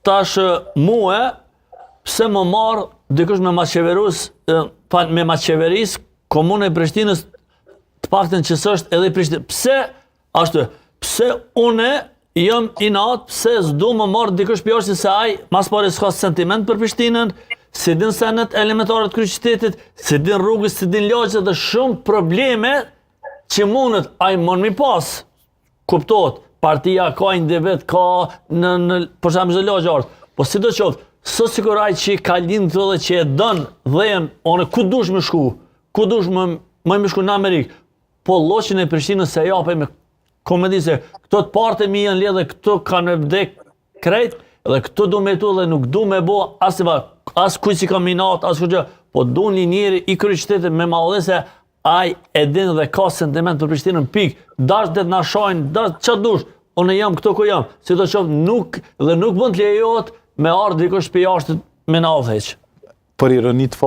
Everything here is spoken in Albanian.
tash mua, pse më marë dikush me maqeveris, Komune e Prishtinës, të paktën që s'është edhe Prishtinë. Pse, ashtu, pse une jam i natë, pse s'du më marë dikush pjashtë se aj, mas pare s'ka sentiment për Prishtinën, si din senet elementarët kryqitetit, si din rrugës, si din lagjet dhe shumë probleme që mundet, aj mund mi pas, kuptot, partia ka individ, ka në për shemë zë lagjartë, po si do qoftë, së sikur aj që ka linë të dhe që e dënë dhejen, one ku dush me shku, ku dush me shku në Amerikë, po loqin e Prishtinës se jape me komedi se këto të parte mi janë lidhe, këto kanë vdek krejt, dhe këto du me tu dhe nuk du me bo as kuj si kaminat, as kuj që, po du një njeri i kërë qytetit me madhe se aj e din dhe ka sentiment për Prishtinën pik, dash dhe të na shajnë, dash që dush, unë jam këto ku jam, si të qoftë nuk mund të lejot me ardhë dikush për jashtë me na odheq. Për ironi të